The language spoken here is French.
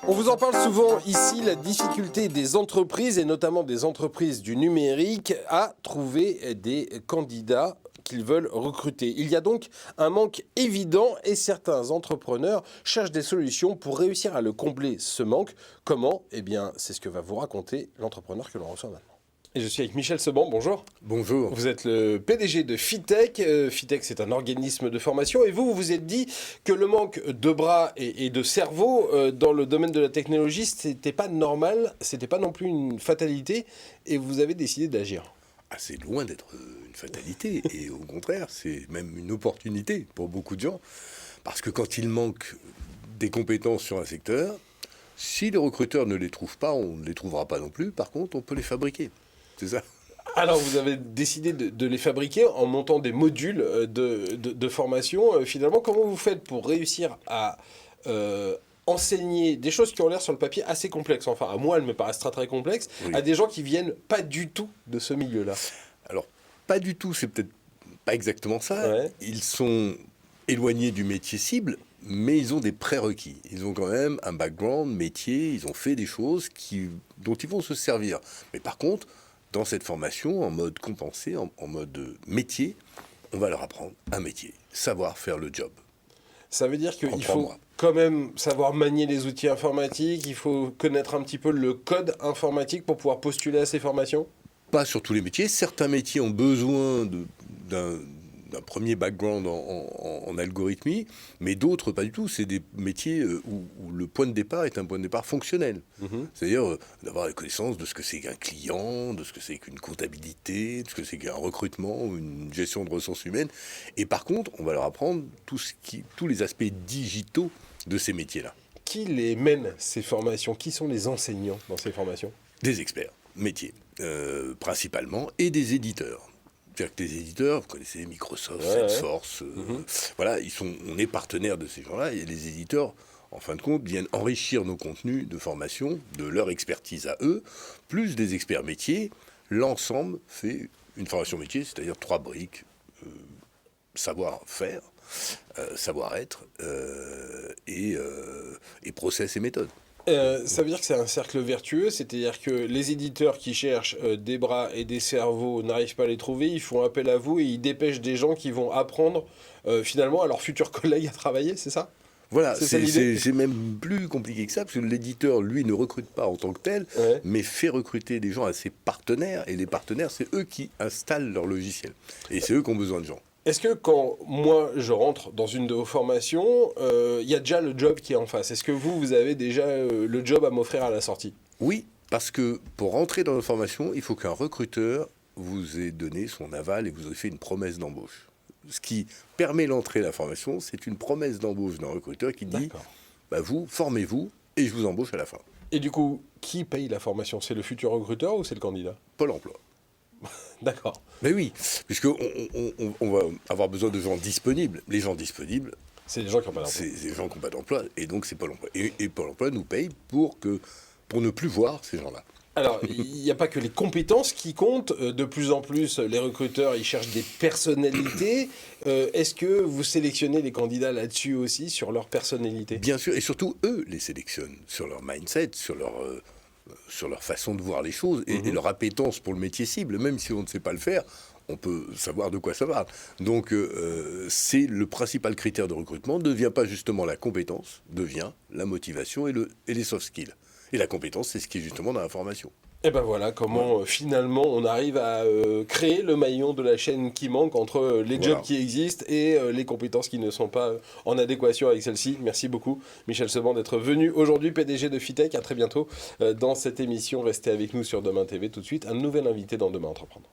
On vous en parle souvent ici, la difficulté des entreprises, et notamment des entreprises du numérique, à trouver des candidats qu'ils veulent recruter. Il y a donc un manque évident et certains entrepreneurs cherchent des solutions pour réussir à le combler, ce manque. Comment? Eh bien, c'est ce que va vous raconter l'entrepreneur que l'on reçoit maintenant. Et je suis avec Michel Seban, bonjour. Bonjour. Vous êtes le PDG de Fitech. Fitech, c'est un organisme de formation. Et vous vous êtes dit que le manque de bras et de cerveau dans le domaine de la technologie, c'était pas normal, c'était pas non plus une fatalité. Et vous avez décidé d'agir. Ah, c'est loin d'être une fatalité. Et au contraire, c'est même une opportunité pour beaucoup de gens. Parce que quand il manque des compétences sur un secteur, si les recruteurs ne les trouvent pas, on ne les trouvera pas non plus. Par contre, on peut les fabriquer. C'est ça. Alors, vous avez décidé de les fabriquer en montant des modules de formation. Finalement, comment vous faites pour réussir à enseigner des choses qui ont l'air sur le papier assez complexes, enfin, à moi, elles me paraissent très très complexes, Oui. à des gens qui viennent pas du tout de ce milieu-là? Alors, pas du tout, c'est peut-être pas exactement ça. Ouais. Ils sont éloignés du métier cible, mais ils ont des prérequis. Ils ont quand même un background métier, ils ont fait des choses dont ils vont se servir. Mais par contre, dans cette formation, en mode compensé, en mode métier, on va leur apprendre un métier, savoir faire le job. Ça veut dire En qu'il 3 faut mois. quand même savoir manier les outils informatiques, il faut connaître un petit peu le code informatique pour pouvoir postuler à ces formations? Pas sur tous les métiers. Certains métiers ont besoin d'un premier background en algorithmie, mais d'autres pas du tout. C'est des métiers où le point de départ est un point de départ fonctionnel. C'est-à-dire d'avoir la connaissance de ce que c'est qu'un client, de ce que c'est qu'une comptabilité, de ce que c'est qu'un recrutement, une gestion de ressources humaines. Et par contre, on va leur apprendre tous les aspects digitaux de ces métiers-là. Qui les mène, ces formations? Qui sont les enseignants dans ces formations? Des experts métiers, principalement, et des éditeurs. C'est-à-dire que les éditeurs, vous connaissez Microsoft, Salesforce, voilà, on est partenaires de ces gens-là, et les éditeurs, en fin de compte, viennent enrichir nos contenus de formation, de leur expertise à eux, plus des experts métiers. L'ensemble fait une formation métier, c'est-à-dire 3 briques, savoir-faire, savoir-être, et process et méthodes. Ça veut dire que c'est un cercle vertueux, c'est-à-dire que les éditeurs qui cherchent des bras et des cerveaux n'arrivent pas à les trouver, ils font appel à vous et ils dépêchent des gens qui vont apprendre finalement à leurs futurs collègues à travailler, c'est ça? Voilà, C'est ça l'idée? c'est même plus compliqué que ça, parce que l'éditeur, lui, ne recrute pas en tant que tel, Ouais. mais fait recruter des gens à ses partenaires, et les partenaires, c'est eux qui installent leur logiciel. Et c'est eux qui ont besoin de gens. Est-ce que quand moi je rentre dans une de vos formations, il y a déjà le job qui est en face? Est-ce que vous avez déjà le job à m'offrir à la sortie? Oui, parce que pour rentrer dans notre formation, il faut qu'un recruteur vous ait donné son aval et vous ait fait une promesse d'embauche. Ce qui permet l'entrée à la formation, c'est une promesse d'embauche d'un recruteur qui dit D'accord. vous, formez-vous, et je vous embauche à la fin. Et du coup, qui paye la formation? C'est le futur recruteur ou c'est le candidat? Pôle emploi. D'accord. Mais oui, puisqu'on on va avoir besoin de gens disponibles. Les gens disponibles, C'est les gens qui n'ont pas d'emploi. c'est des gens qui n'ont pas d'emploi, et donc c'est Pôle emploi. Et Pôle emploi nous paye pour ne plus voir ces gens-là. Alors, il n'y a pas que les compétences qui comptent. De plus en plus, les recruteurs, ils cherchent des personnalités. Est-ce que vous sélectionnez les candidats là-dessus aussi, sur leur personnalité? Bien sûr, et surtout, eux les sélectionnent sur leur mindset, sur leur façon de voir les choses, et leur appétence pour le métier cible. Même si on ne sait pas le faire, on peut savoir de quoi ça parle. Donc, c'est le principal critère de recrutement. Ne devient pas justement la compétence, devient la motivation et les soft skills. Et la compétence, c'est ce qui est justement dans la formation. Et ben voilà comment finalement on arrive à créer le maillon de la chaîne qui manque entre les Voilà. jobs qui existent et les compétences qui ne sont pas en adéquation avec celles-ci. Merci beaucoup Michel Seban d'être venu aujourd'hui, PDG de Fitech. À très bientôt dans cette émission. Restez avec nous sur Demain TV. Tout de suite, un nouvel invité dans Demain Entreprendre.